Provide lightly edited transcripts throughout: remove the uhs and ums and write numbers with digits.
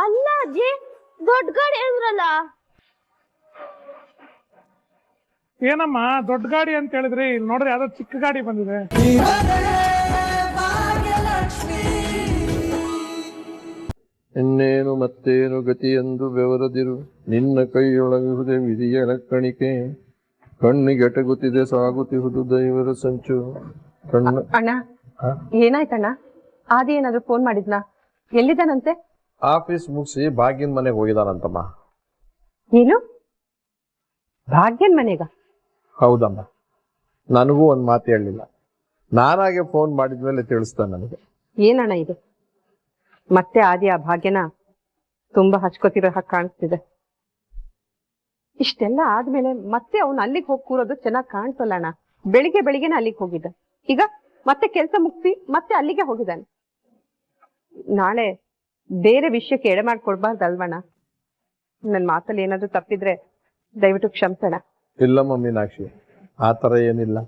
ಅಲ್ಲ ಅಜ್ಜಿ, ದೊಡ್ಡ ಗಾಡಿ ಅಂದ್ರಲ್ಲ. ಏನಮ್ಮ ದೊಡ್ಡ ಗಾಡಿ ಅಂತ ಹೇಳಿದ್ರಿ, ಇಲ್ಲಿ ನೋಡ್ರಿ ಯಾವ್ದೋ ಚಿಕ್ಕ ಗಾಡಿ ಬಂದಿದೆ. ಇನ್ನೇನು ಮತ್ತೇನು ಗತಿಯೆಂದು ಬೆವರದಿರು, ನಿನ್ನ ಕೈಯೊಳಗಿರುವುದೇ ವಿಧಿಯ ಲಕ್ಕಣಿಕೆ, ಕಣ್ಣಿಗೆಟಗುತ್ತಿದೆ ಸಾಗುತ್ತಿಹುದು ದೈವರ ಸಂಚು. ಅಣ್ಣ ಏನಾಯ್ತಣ್ಣ? ಆದಿ ಏನಾದ್ರು ಫೋನ್ ಮಾಡಿದ್ನಾ? ಎಲ್ಲಿದ್ದಾನಂತೆ? ಆಫೀಸ್ ಮುಗಿಸಿ ಭಾಗ್ಯನ್ ಮನೆಗೆ ಹೋಗಿದಾನಂತಮ್ಮ. ಏನು ಭಾಗ್ಯನ್ ಮನೆಗ? ಹೌದಮ್ಮ, ನನಗೂ ಒಂದ್ ಮಾತು ಹೇಳಲಿಲ್ಲ. ನಾನಾಗೆ ಫೋನ್ ಮಾಡಿದ್ಮೇಲೆ ತಿಳಿಸ್ತಾನೆ ನನಗೆ. ಏನಣ್ಣ ಇದು? ಮತ್ತೆ ಆದಿ ಆ ಭಾಗ್ಯನ ತುಂಬಾ ಹಚ್ಕೋತಿರೋ ಹಾಗೆ ಕಾಣಿಸ್ತಿದೆ. ಇಷ್ಟೆಲ್ಲ ಆದ್ಮೇಲೆ ಮತ್ತೆ ಅವ್ನು ಅಲ್ಲಿಗೆ ಹೋಗಿ ಕೂರೋದು ಚೆನ್ನಾಗಿ ಕಾಣಿಸಲ್ಲ ಅಣ್ಣ. ಬೆಳಿಗ್ಗೆನೆ ಅಲ್ಲಿಗೆ ಹೋಗಿದ್ದ, ಈಗ ಮತ್ತೆ ಕೆಲಸ ಮುಗಿಸಿ ಮತ್ತೆ ಅಲ್ಲಿಗೆ ಹೋಗಿದ್ದಾನೆ. ನಾಳೆ ಬೇರೆ ವಿಷಯಕ್ಕೆ ಎಡೆ ಮಾಡ್ಕೊಡ್ಬಾರ್ದಲ್ವಣ್ಣ? ನನ್ನ ಮಾತಲ್ಲಿ ಏನಾದ್ರು ತಪ್ಪಿದ್ರೆ ದಯವಿಟ್ಟು ಕ್ಷಮಿಸೋಣ. ಇಲ್ಲಮ್ಮ ಮೀನಾಕ್ಷಿ, ಆ ಥರ ಏನಿಲ್ಲ.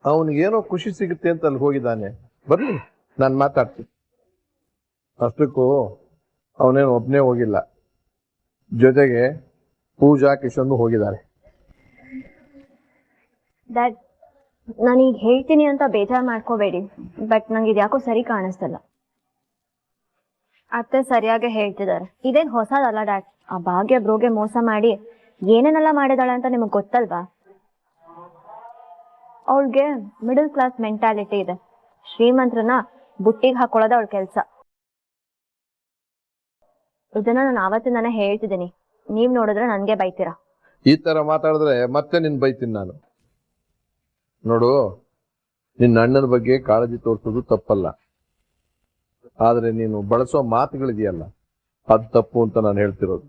ಅವನಿಗೇನೋ ಖುಷಿ ಸಿಗುತ್ತೆ ಅಂತ ಅಲ್ಲಿ ಹೋಗಿದ್ದಾನೆ. ಬರ್ಲಿ, ನಾನು ಮಾತಾಡ್ತೀನಿ. ಅಷ್ಟಕ್ಕೂ ಅವನೇನು ಒಬ್ಬನೇ ಹೋಗಿಲ್ಲ, ಜೊತೆಗೆ ಪೂಜಾ ಕಿಶನ್ ಹೋಗಿದ್ದಾರೆ. ಡ್ಯಾಡ್, ನಾನೀಗ ಹೇಳ್ತೀನಿ ಅಂತ ಬೇಜಾರು ಮಾಡ್ಕೋಬೇಡಿ, ಬಟ್ ನಂಗೆ ಇದ್ಯಾಕೋ ಸರಿ ಕಾಣಿಸ್ತಲ್ಲ. ಅತ್ತೆ ಸರಿಯಾಗಿ ಹೇಳ್ತಿದ್ದಾರೆ, ಇದೇನ್ ಹೊಸದಲ್ಲ ಡ್ಯಾಡ್. ಆ ಭಾಗ್ಯ ಬ್ರೋಗೆ ಮೋಸ ಮಾಡಿ ಏನೇನೆಲ್ಲ ಮಾಡಿದಾಳೆ ಅಂತ ನಿಮಗ್ ಗೊತ್ತಲ್ವಾ? ಅವಳಿಗೆ ಮಿಡಲ್ ಕ್ಲಾಸ್ ಮೆಂಟಾಲಿಟಿ ಇದೆ. ಶ್ರೀಮಂತ್ರನ ಬುಟ್ಟಿಗೆ ಹಾಕೊಳ್ಳೋದ ಅವಳ ಕೆಲ್ಸ. ಇದನ್ನ ನಾನು ಆವತ್ತಿಂದಾನೆ ಹೇಳ್ತಿದ್ದೀನಿ, ನೀವ್ ನೋಡಿದ್ರೆ ನನ್ಗೆ ಬೈತೀರಾ. ಈ ತರ ಮಾತಾಡಿದ್ರೆ ಮತ್ತೆ ನಿನ್ ಬೈತೀನಿ ನಾನು. ನೋಡು, ನಿನ್ನ ಅಣ್ಣನ ಬಗ್ಗೆ ಕಾಳಜಿ ತೋರಿಸೋದು ತಪ್ಪಲ್ಲ, ಆದ್ರೆ ನೀನು ಬಳಸೋ ಮಾತುಗಳಿದೆಯಲ್ಲ, ಅದು ತಪ್ಪು ಅಂತ ನಾನು ಹೇಳ್ತಿರೋದು.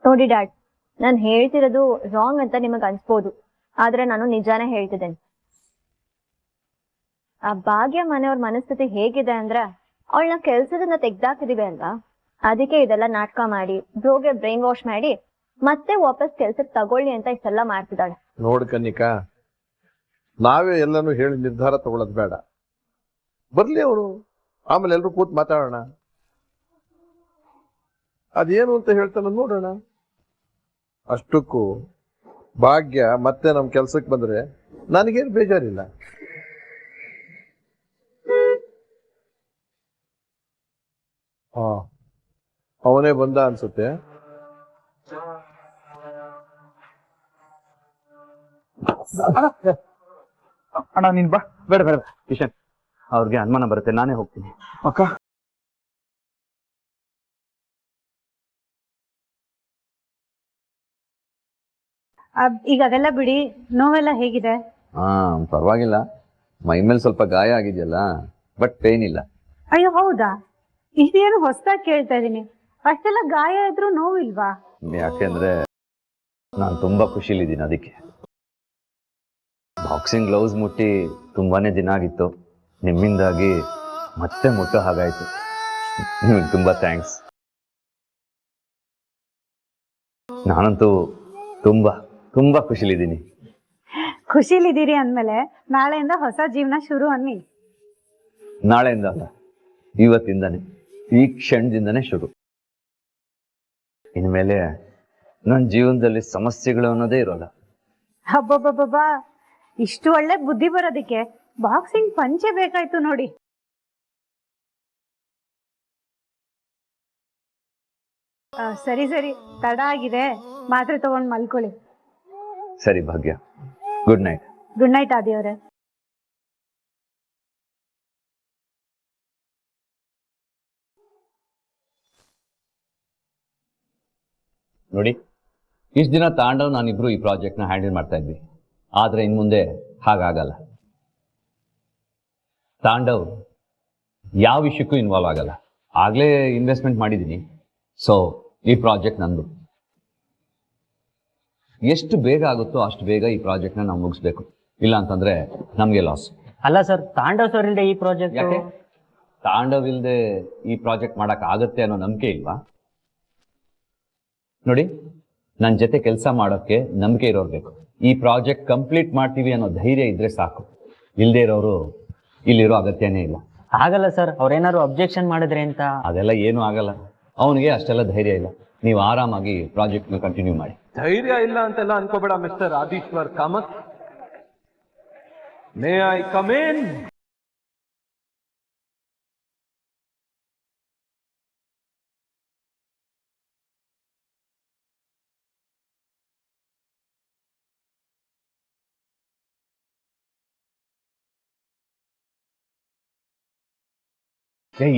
ನೋಡಿ ಡ್ಯಾಡ್, ನಾನು ಹೇಳ್ತಿರೋದು ರಾಂಗ್ ಅಂತ ನಿಮಗ್ ಅನ್ಸ್ಬೋದು, ಆದ್ರೆ ನಾನು ನಿಜಾನೇ ಹೇಳ್ತಿದ್ದೇನೆ. ಆ ಭಾಗ್ಯ ಮನೆಯವ್ರ ಮನಸ್ಥಿತಿ ಹೇಗಿದೆ ಅಂದ್ರೆ, ಅವಳನ್ನ ಕೆಲ್ಸದಿಂದ ತೆಗ್ದಾಕಿದೀವಿ ಅಲ್ವಾ, ಅದಕ್ಕೆ ಇದೆಲ್ಲ ನಾಟಕ ಮಾಡಿ ಬ್ರೋಗೆ ಬ್ರೈನ್ ವಾಶ್ ಮಾಡಿ ಮತ್ತೆ ವಾಪಸ್ ಕೆಲ್ಸಕ್ಕೆ ತಗೊಳ್ಳಿ ಅಂತ ಇಷ್ಟೆಲ್ಲ ಮಾಡ್ತಿದ್ದಾಳೆ. ನೋಡ್ ಕನ್ನಿಕಾ, ನಾವೇ ಎಲ್ಲಾನು ಹೇಳಿ ನಿರ್ಧಾರ ತಗೊಳ್ಳೋದು ಬೇಡ. ಬರ್ಲಿ ಅವನು, ಆಮೇಲೆ ಎಲ್ರು ಕೂತ್ ಮಾತಾಡೋಣ. ಅದೇನು ಅಂತ ಹೇಳ್ತಾನ ನೋಡೋಣ. ಅಷ್ಟಕ್ಕೂ ಭಾಗ್ಯ ಮತ್ತೆ ನಮ್ ಕೆಲ್ಸಕ್ಕೆ ಬಂದ್ರೆ ನನಗೇನು ಬೇಜಾರಿಲ್ಲ. ಅವನೇ ಬಂದ ಅನ್ಸುತ್ತೆ. ಅಣ್ಣ ನೀನ್ ಬಾ. ಬೇಡ ಕಿಶನ್, ಅವ್ರಿಗೆ ಅನುಮಾನ ಬರುತ್ತೆ, ನಾನೇ ಹೋಗ್ತೀನಿ. ಅಕ್ಕ, ಈಗ ಅದೆಲ್ಲ ಬಿಡಿ, ನೋವೆಲ್ಲ ಹೇಗಿದೆ? ಪರವಾಗಿಲ್ಲ, ಮೈ ಮೇಲೆ ಸ್ವಲ್ಪ ಗಾಯ ಆಗಿದೆಯಲ್ಲ, ಬಟ್ ಪೇನ್ ಇಲ್ಲ. ಅಯ್ಯೋ ಹೌದಾ? ಇದೇನು ಹೊಸದಾಗಿ ಕೇಳ್ತಾ ಇದೀನಿ. ಅಷ್ಟೆಲ್ಲ ಗಾಯ ಇದ್ರೂ ನೋವಿಲ್ವಾ? ಯಾಕೆಂದ್ರೆ ನಾನು ತುಂಬಾ ಖುಷಿಲಿದ್ದೀನಿ, ಅದಕ್ಕೆ. ಬಾಕ್ಸಿಂಗ್ ಗ್ಲೌಸ್ ಮುಟ್ಟಿ ತುಂಬಾನೇ ದಿನ ಆಗಿತ್ತು, ನಿಮ್ಮಿಂದಾಗಿ ಮತ್ತೆ ಮುಟ್ಟೋ ಹಾಗಾಯ್ತು. ನಿಮಗೆ ತುಂಬಾ ಥ್ಯಾಂಕ್ಸ್. ನಾನಂತೂ ತುಂಬಾ ತುಂಬಾ ಖುಷಿಲಿದ್ದೀನಿ. ಖುಷಿಲಿದ್ದೀರಿ ಅಂದ್ಮೇಲೆ ನಾಳೆಯಿಂದ ಹೊಸ ಜೀವನ ಶುರು ಅನ್ನಿ. ನಾಳೆಯಿಂದ ಅಲ್ಲ, ಇವತ್ತಿಂದಾನೆ, ಈ ಕ್ಷಣದಿಂದನೇ ಶುರು. ಇನ್ಮೇಲೆ ನನ್ನ ಜೀವನದಲ್ಲಿ ಸಮಸ್ಯೆಗಳು ಅನ್ನೋದೇ ಇರೋಲ್ಲ. ಹಬ್ಬಬ್ಬಬ್ಬಾ, ಇಷ್ಟು ಒಳ್ಳೆ ಬುದ್ಧಿ ಬರೋದಕ್ಕೆ ಬಾಕ್ಸಿಂಗ್ ಪಂಚೆ ಬೇಕಾಯ್ತು ನೋಡಿ. ಸರಿ ತಡ ಆಗಿದೆ, ಮಾತ್ರೆ ತಗೊಂಡ್ ಮಲ್ಕೊಳ್ಳಿ. ಸರಿ Bhagya, good night. Good night ಆದಿಯವರೇ. ನೋಡಿ, ಇಷ್ಟು ದಿನ ತಾಂಡವ್ ನಾನಿಬ್ರು ಈ ಪ್ರಾಜೆಕ್ಟ್ನ ಹ್ಯಾಂಡಲ್ ಮಾಡ್ತಾ ಇದ್ವಿ, ಆದರೆ ಇನ್ನು ಮುಂದೆ ಹಾಗಾಗಲ್ಲ. ತಾಂಡವ್ ಯಾವ ವಿಷಯಕ್ಕೂ ಇನ್ವಾಲ್ವ್ ಆಗಲ್ಲ. ಆಗಲೇ ಇನ್ವೆಸ್ಟ್ಮೆಂಟ್ ಮಾಡಿದ್ದೀನಿ, ಸೊ ಈ ಪ್ರಾಜೆಕ್ಟ್ ನಂದು. ಎಷ್ಟು ಬೇಗ ಆಗುತ್ತೋ ಅಷ್ಟು ಬೇಗ ಈ ಪ್ರಾಜೆಕ್ಟ್ನ ನಾವು ಮುಗಿಸ್ಬೇಕು, ಇಲ್ಲ ಅಂತಂದ್ರೆ ನಮಗೆ ಲಾಸ್. ಅಲ್ಲ ಸರ್, ತಾಂಡವ್ ಸರ್ ಇಲ್ಲದೆ ಈ ಪ್ರಾಜೆಕ್ಟ್ ಯಾಕೆ? ತಾಂಡವ್ ಇಲ್ಲದೆ ಈ ಪ್ರಾಜೆಕ್ಟ್ ಮಾಡಕ್ ಆಗತ್ತೆ ಅನ್ನೋ ನಂಬಿಕೆ ಇಲ್ವಾ? ನೋಡಿ, ನನ್ನ ಜೊತೆ ಕೆಲಸ ಮಾಡೋಕ್ಕೆ ನಂಬಿಕೆ ಇರೋರು ಬೇಕು. ಈ ಪ್ರಾಜೆಕ್ಟ್ ಕಂಪ್ಲೀಟ್ ಮಾಡ್ತೀವಿ ಅನ್ನೋ ಧೈರ್ಯ ಇದ್ರೆ ಸಾಕು. ಇಲ್ಲದೆ ಇರೋರು ಇಲ್ಲಿರೋ ಅಗತ್ಯನೇ ಇಲ್ಲ. ಆಗಲ್ಲ ಸರ್, ಅವ್ರೇನಾದ್ರು ಅಬ್ಜೆಕ್ಷನ್ ಮಾಡಿದ್ರೆ ಅಂತ. ಅದೆಲ್ಲ ಏನೂ ಆಗಲ್ಲ. ಅವನಿಗೆ ಅಷ್ಟೆಲ್ಲ ಧೈರ್ಯ ಇಲ್ಲ. ನೀವು ಆರಾಮಾಗಿ ಪ್ರಾಜೆಕ್ಟ್ನ ಕಂಟಿನ್ಯೂ ಮಾಡಿ. ಧೈರ್ಯ ಇಲ್ಲ ಅಂತೆಲ್ಲ ಅನ್ಕೋಬೇಡ mister Adishwar Kamath. May I come in?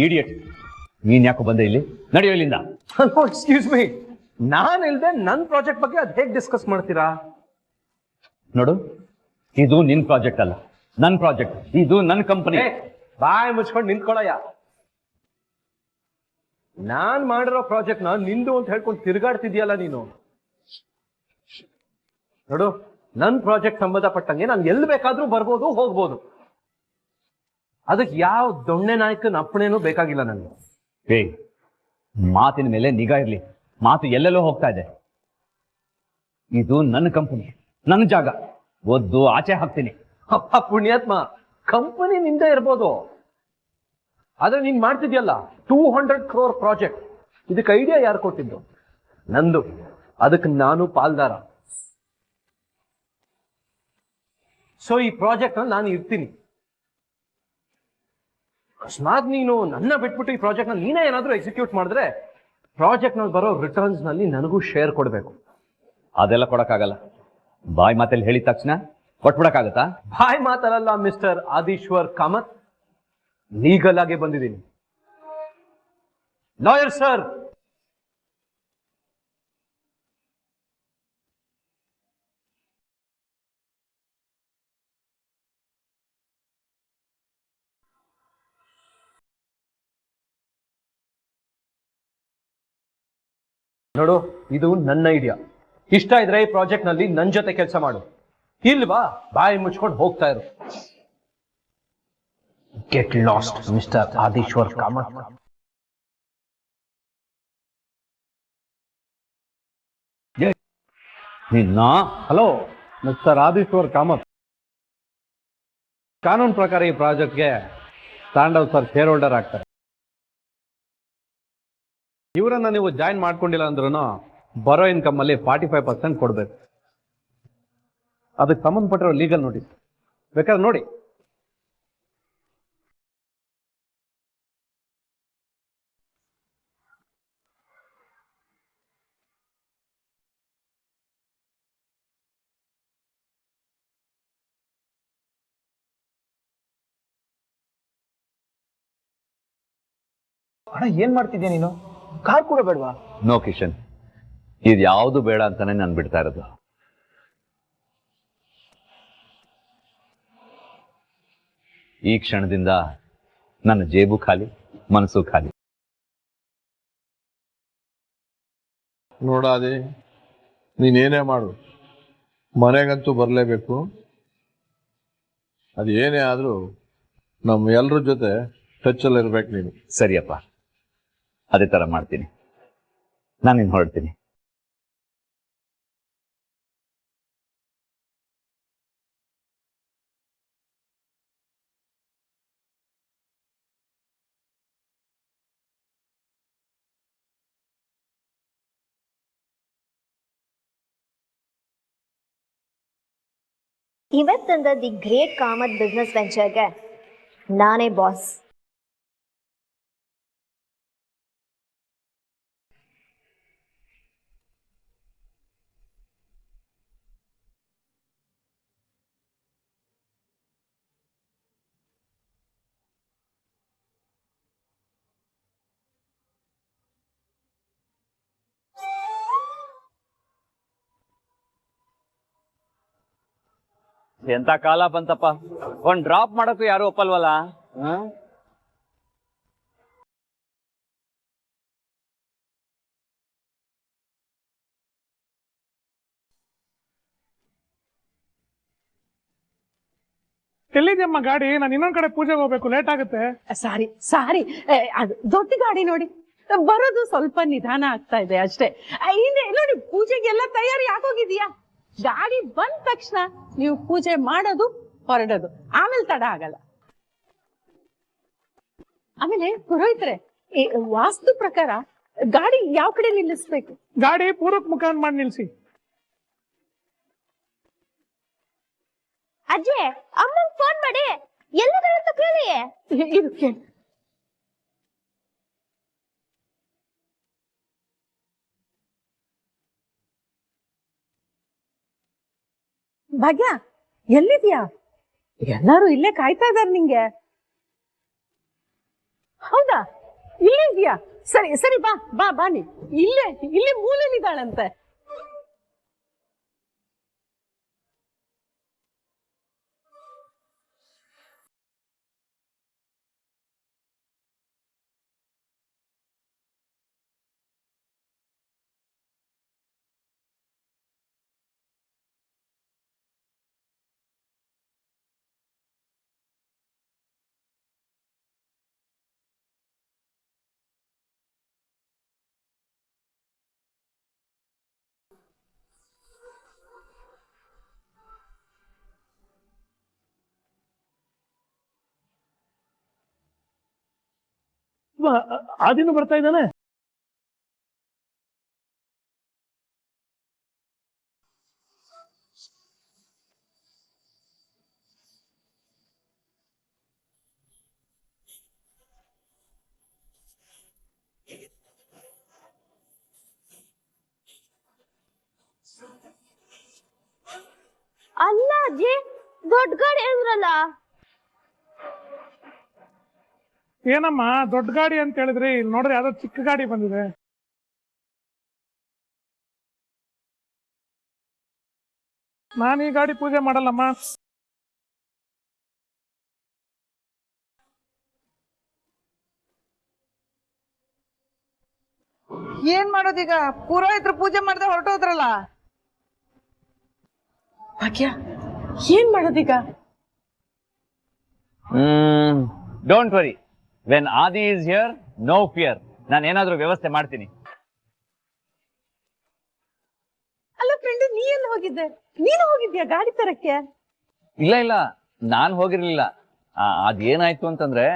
Idiot, ನೀನ್ ಯಾಕೋ ಬಂದೆ ಇಲ್ಲಿ? ನಡೆಯೋ ಇಲ್ಲಿಂದ. ಎಕ್ಸ್ಕ್ಯೂಸ್ ಮೀ, ನಾನ್ ಇಲ್ದೆ ನನ್ ಪ್ರಾಜೆಕ್ಟ್ ಬಗ್ಗೆ ಅದ್ ಹೇಗ್ ಡಿಸ್ಕಸ್ ಮಾಡ್ತೀರಾ? ನೋಡು, ಇದು ನಿನ್ ಪ್ರಾಜೆಕ್ಟ್ ಅಲ್ಲ, ನನ್ ಪ್ರಾಜೆಕ್ಟ್. ಇದು ನನ್ ಕಂಪನಿ. ಬಾಯ್ ಮುಚ್ಕೊಂಡು ನಿಂತ್ಕೊಳ್ಳಯ್ಯ. ನಾನ್ ಮಾಡಿರೋ ಪ್ರಾಜೆಕ್ಟ್ ನ ನಿಂದು ಅಂತ ಹೇಳ್ಕೊಂಡು ತಿರುಗಾಡ್ತಿದ್ಯಲ್ಲ ನೀನು. ನೋಡು, ನನ್ ಪ್ರಾಜೆಕ್ಟ್ ಸಂಬಂಧಪಟ್ಟಂಗೆ ನಾನು ಎಲ್ಲಿ ಬೇಕಾದ್ರೂ ಬರ್ಬೋದು, ಹೋಗ್ಬೋದು. ಅದಕ್ಕೆ ಯಾವ ದೊಣ್ಣೆ ನಾಯಕನ ಅಪ್ಪಣೆನೂ ಬೇಕಾಗಿಲ್ಲ ನನಗೆ. ಮಾತಿನ ಮೇಲೆ ನಿಗಾ ಇರ್ಲಿ. ಮಾತು ಎಲ್ಲೆಲ್ಲೋ ಹೋಗ್ತಾ ಇದೆ. ಇದು ನನ್ನ ಕಂಪನಿ, ನನ್ನ ಜಾಗ. ಒದ್ದು ಆಚೆ ಹಾಕ್ತೀನಿ. ಅಪ್ಪ ಪುಣ್ಯಾತ್ಮ, ಕಂಪನಿ ನಿಂದ ಇರ್ಬೋದು, ಆದ್ರೆ ನೀನ್ ಮಾಡ್ತಿದ್ಯಲ್ಲ 200 crore ಪ್ರಾಜೆಕ್ಟ್, ಇದಕ್ಕೆ ಐಡಿಯಾ ಯಾರು ಕೊಟ್ಟಿದ್ದು? ನಂದು. ಅದಕ್ಕೆ ನಾನು ಪಾಲ್ದಾರ. ಸೊ ಈ ಪ್ರಾಜೆಕ್ಟ್ ನಾನು ಇರ್ತೀನಿ. ಅಕಸ್ಮಾತ್ ನೀನು ನನ್ನ ಬಿಟ್ಬಿಟ್ಟು ಈ ಪ್ರಾಜೆಕ್ಟ್ ನ ನೀನೇ ಏನಾದ್ರೂ ಎಕ್ಸಿಕ್ಯೂಟ್ ಮಾಡಿದ್ರೆ ಪ್ರಾಜೆಕ್ಟ್ ನಲ್ಲಿ ಬರೋ ರಿಟರ್ನ್ಸ್ ನಲ್ಲಿ ನನಗೂ ಶೇರ್ ಕೊಡ್ಬೇಕು. ಅದೆಲ್ಲ ಕೊಡಕ್ಕಾಗಲ್ಲ. ಬಾಯ್ ಮಾತಲ್ಲಿ ಹೇಳಿದ ತಕ್ಷಣ ಕೊಟ್ಬಿಡಕ್ಕಾಗತ್ತಾ? ಬಾಯ್ ಮಾತಲ್ಲ ಮಿಸ್ಟರ್ ಆದೀಶ್ವರ್ ಕಾಮತ್, ಲೀಗಲ್ ಆಗಿ ಬಂದಿದ್ದೀನಿ. ಲಾಯರ್ ಸರ್, ನೋಡು, ಇದು ನನ್ನ ಐಡಿಯಾ. ಇಷ್ಟ ಇದ್ರೆ ಈ ಪ್ರಾಜೆಕ್ಟ್ ನಲ್ಲಿ ನನ್ ಜೊತೆ ಕೆಲಸ ಮಾಡು. ಇಲ್ವಾ, ಬಾಯಿ ಮುಚ್ಕೊಂಡು ಹೋಗ್ತಾ ಇರು. Get lost mister Adishwar Kamath. Hello mister Adishwar Kamath. ಕಾನೂನು ಪ್ರಕಾರ ಈ ಪ್ರಾಜೆಕ್ಟ್ಗೆ ತಾಂಡವ್ ಸರ್ ಶೇರ್ ಹೋಲ್ಡರ್ ಆಗ್ತಾರೆ. ಇವರನ್ನ ನೀವು ಜಾಯಿನ್ ಮಾಡ್ಕೊಂಡಿಲ್ಲ ಅಂದ್ರೂ ಬರೋ ಇನ್ಕಮ್ ಅಲ್ಲಿ 45% ಕೊಡ್ಬೇಕು. ಅದಕ್ಕೆ ಸಂಬಂಧಪಟ್ಟಿರೋ ಲೀಗಲ್ ನೋಟಿಸ್ ಬೇಕಾದ್ರೆ ನೋಡಿ. ಅಣ್ಣ ಏನ್ ಮಾಡ್ತಿದ್ಯಾ ನೀನು? ಕಾರ್ ಕೂಡ ಬೇಡವಾ? ನೋ ಕಿಶನ್, ಇದು ಯಾವುದು ಬೇಡ ಅಂತಾನೆ ನಾನು ಬಿಡ್ತಾ ಇರೋದು. ಈ ಕ್ಷಣದಿಂದ ನನ್ನ ಜೇಬು ಖಾಲಿ, ಮನಸ್ಸು ಖಾಲಿ. ನೋಡಾದಿ, ನೀನೇನೇ ಮಾಡು, ಮನೆಗಂತೂ ಬರಲೇಬೇಕು. ಅದು ಏನೇ ಆದರೂ ನಮ್ಮ ಎಲ್ಲರ ಜೊತೆ ಟಚ್ಚಲ್ಲಿ ಇರ್ಬೇಕು ನೀನು. ಸರಿಯಪ್ಪ, ಅದೇ ಥರ ಮಾಡ್ತೀನಿ. ನಾನಿನ್ನು ಹೊರಡ್ತೀನಿ. ಇವತ್ತಿಂದ ದಿ ಗ್ರೇಟ್ ಕಾಮತ್ ಬಿಸ್ನೆಸ್ ವೆಂಚರ್ಗೆ ನಾನೇ ಬಾಸ್. ಎಂತ ಕಾಲ ಬಂತಪ್ಪ, ಒಂದ್ ಡ್ರಾಪ್ ಮಾಡಕ್ಕೂ ಯಾರು ಒಪ್ಪಲ್ವಲ್ಲ. ಎಲ್ಲಿದ್ಯಮ್ಮ ಗಾಡಿ? ನಾನು ಇನ್ನೊಂದ್ ಕಡೆ ಪೂಜೆಗೆ ಹೋಗ್ಬೇಕು, ಲೇಟ್ ಆಗುತ್ತೆ. ಸಾರಿ ಸಾರಿ, ಅದು ದೊಡ್ಡ ಗಾಡಿ ನೋಡಿ, ಬರೋದು ಸ್ವಲ್ಪ ನಿಧಾನ ಆಗ್ತಾ ಇದೆ ಅಷ್ಟೇ. ಹಿಂದೆ ನೋಡಿ, ಪೂಜೆಗೆಲ್ಲ ತಯಾರಿ ಆಗೋಗಿದ್ಯಾ? ಗಾಡಿ ಬಂದ ತಕ್ಷಣ ನೀವು ಪೂಜೆ ಮಾಡೋದು, ಹೊರಡೋದು, ಆಮೇಲೆ ತಡ ಆಗಲ್ಲ. ಆಮೇಲೆ ಪುರೋಹಿತರೆ, ವಾಸ್ತು ಪ್ರಕಾರ ಗಾಡಿ ಯಾವ ಕಡೆ ನಿಲ್ಲಿಸ್ಬೇಕು? ಗಾಡಿ ಪೂರ್ವಕ್ ಮುಖ ಮಾಡಿ ನಿಲ್ಸಿ. ಅಜ್ಜಿ ಅಮ್ಮನ್ ಫೋನ್ ಮಾಡಿ ಎಲ್ಲಿದ್ದಾರೆ ಅಂತ ಕೇಳಿ. ಇದು ಕೇಳಿ. ಭಾಗ್ಯ ಎಲ್ಲಿದ್ಯಾ? ಎಲ್ಲಾರು ಇಲ್ಲೇ ಕಾಯ್ತಾ ಇದಾರೆ ನಿಂಗೆ. ಹೌದಾ, ಇಲ್ಲೇ ಇದೆಯಾ? ಸರಿ ಸರಿ, ಬಾ ಬಾ ಬಾನಿ. ಇಲ್ಲೇ ಮೂಲೆಲಿದ್ದಾಳಂತೆ. ಆದಿನ ಬರ್ತಾ ಇದ್ದಾನೆ. ಅಲ್ಲ ಅಜ್ಜಿ, ದೊಡ್ಡ ಗಾಡಿ ಹೇಳಿದ್ರಲ್ಲ. ಏನಮ್ಮ ದೊಡ್ಡ ಗಾಡಿ ಅಂತ ಹೇಳಿದ್ರಿ, ಇಲ್ಲಿ ನೋಡ್ರಿ ಯಾವ್ದೋ ಚಿಕ್ಕ ಗಾಡಿ ಬಂದಿದೆ. ನಾನು ಈ ಗಾಡಿ ಪೂಜೆ ಮಾಡಲ್ಲಮ್ಮ. ಏನ್ ಮಾಡೋದೀಗ? ಪುರೋಹಿತರು ಪೂಜೆ ಮಾಡದೆ ಹೊರಟೋದ್ರಲ್ಲ. ಭಾಗ್ಯ ಏನ್ ಮಾಡೋದೀಗ? Don't worry, when Adi is here no fear. ನಾನು ಏನಾದ್ರೂ ವ್ಯವಸ್ಥೆ ಮಾಡ್ತೀನಿ. ಅಲ್ಲ ಫ್ರೆಂಡ್, ನೀ ಎಲ್ಲಿ ಹೋಗಿದ್ದೆ? ನೀನು ಹೋಗಿದ್ಯಾ ಗಾಡಿ ತರಕ್ಕೆ? ಇಲ್ಲ, ನಾನ್ ಹೋಗಿರ್ಲಿಲ್ಲ. ಅದೇನಾಯ್ತು ಅಂತಂದ್ರೆ